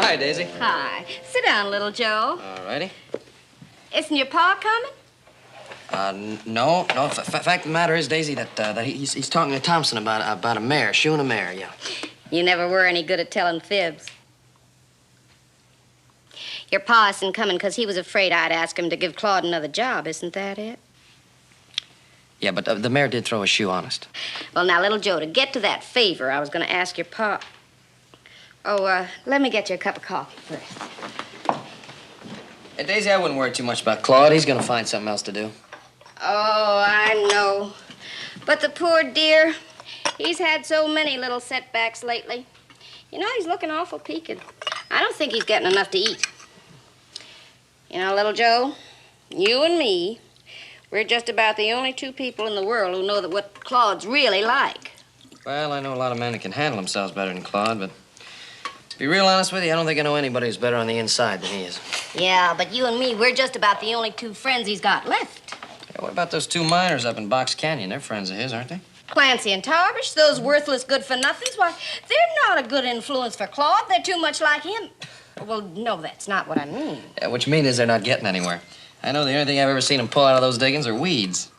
Hi, Daisy. Hi. Sit down, little Joe. All righty. Isn't your pa coming? No. Fact of the matter is, Daisy, that he's talking to Thompson about a mare, shoeing a mare, yeah. You never were any good at telling fibs. Your pa isn't coming because he was afraid I'd ask him to give Claude another job, isn't that it? Yeah, but the mare did throw a shoe, honest. Well, now, little Joe, to get to that favor, I was going to ask your pa... Oh, let me get you a cup of coffee first. Hey, Daisy, I wouldn't worry too much about Claude. He's going to find something else to do. Oh, I know. But the poor dear, he's had so many little setbacks lately. You know, he's looking awful peaked. I don't think he's getting enough to eat. You know, little Joe, you and me, we're just about the only two people in the world who know that what Claude's really like. Well, I know a lot of men that can handle themselves better than Claude, but to be real honest with you, I don't think I know anybody who's better on the inside than he is. Yeah, but you and me, we're just about the only two friends he's got left. Yeah, what about those two miners up in Box Canyon? They're friends of his, aren't they? Clancy and Tarbish, those worthless good-for-nothings, why, they're not a good influence for Claude. They're too much like him. Well, no, that's not what I mean. Yeah, what you mean is they're not getting anywhere. I know the only thing I've ever seen them pull out of those diggings are weeds.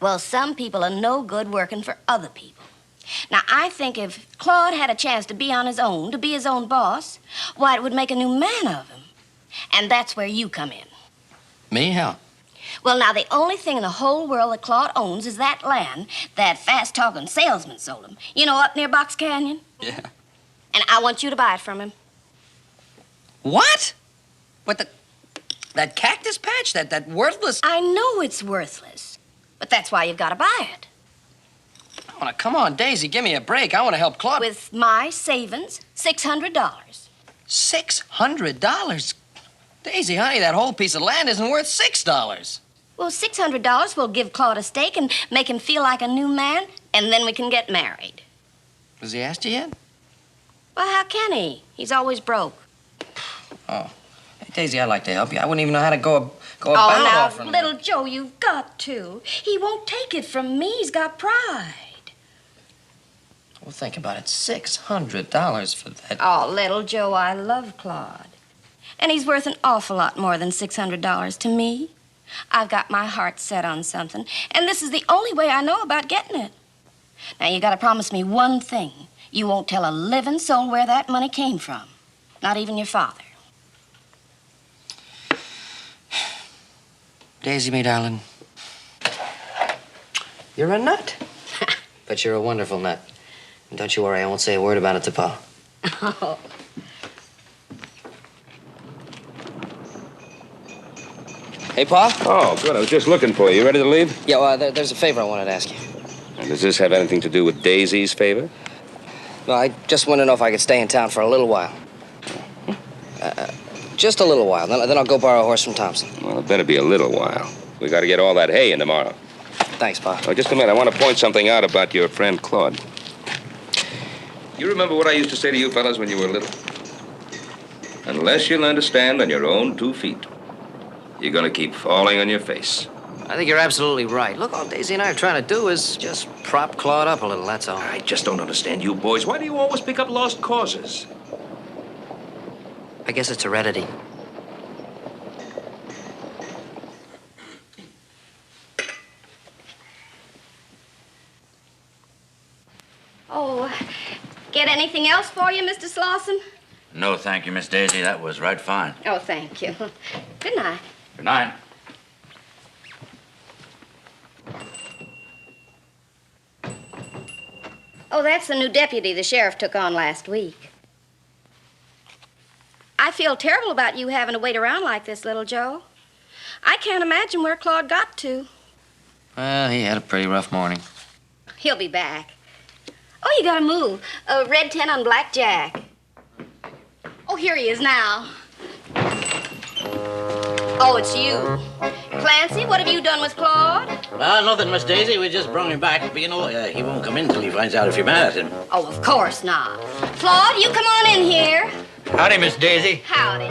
Well, some people are no good working for other people. Now, I think if Claude had a chance to be on his own, to be his own boss, why, it would make a new man of him. And that's where you come in. Me? How? Well, now, the only thing in the whole world that Claude owns is that land that fast-talking salesman sold him. You know, up near Box Canyon? Yeah. And I want you to buy it from him. What? What, that cactus patch? That worthless... I know it's worthless, but that's why you've got to buy it. Oh, come on, Daisy, give me a break. I want to help Claude. With my savings, $600. $600? Daisy, honey, that whole piece of land isn't worth $6. Well, $600 will give Claude a stake and make him feel like a new man, and then we can get married. Has he asked you yet? Well, how can he? He's always broke. Oh. Hey, Daisy, I'd like to help you. I wouldn't even know how to go about now, offering little Joe, you've got to. He won't take it from me. He's got pride. Well, think about it. $600 for that. Oh, little Joe, I love Claude. And he's worth an awful lot more than $600 to me. I've got my heart set on something, and this is the only way I know about getting it. Now, you got to promise me one thing. You won't tell a living soul where that money came from. Not even your father. Daisy, me darling, you're a nut. But you're a wonderful nut. And don't you worry, I won't say a word about it to Pa. Oh. Hey, Pa? Oh, good. I was just looking for you. You ready to leave? Yeah, well, there's a favor I wanted to ask you. And does this have anything to do with Daisy's favor? No, I just want to know if I could stay in town for a little while. Just a little while. Then I'll go borrow a horse from Thompson. Well, it better be a little while. We got to get all that hay in tomorrow. Thanks, Pa. Oh, just a minute. I want to point something out about your friend Claude. You remember what I used to say to you fellas when you were little? Unless you learn to stand on your own 2 feet, you're going to keep falling on your face. I think you're absolutely right. Look, all Daisy and I are trying to do is just prop Claude up a little, that's all. I just don't understand you boys. Why do you always pick up lost causes? I guess it's heredity. Oh, get anything else for you, Mr. Slauson? No, thank you, Miss Daisy. That was right fine. Oh, thank you. Good night. Good night. Oh, that's the new deputy the sheriff took on last week. I feel terrible about you having to wait around like this, little Joe. I can't imagine where Claude got to. Well, he had a pretty rough morning. He'll be back. Oh, you gotta move. Red 10 on blackjack. Oh, here he is now. Oh, it's you. Clancy, what have you done with Claude? Nothing, Miss Daisy. We just brought him back. But, you know, he won't come in till he finds out if you're mad at him. Oh, of course not. Claude, you come on in here. Howdy, Miss Daisy. Howdy.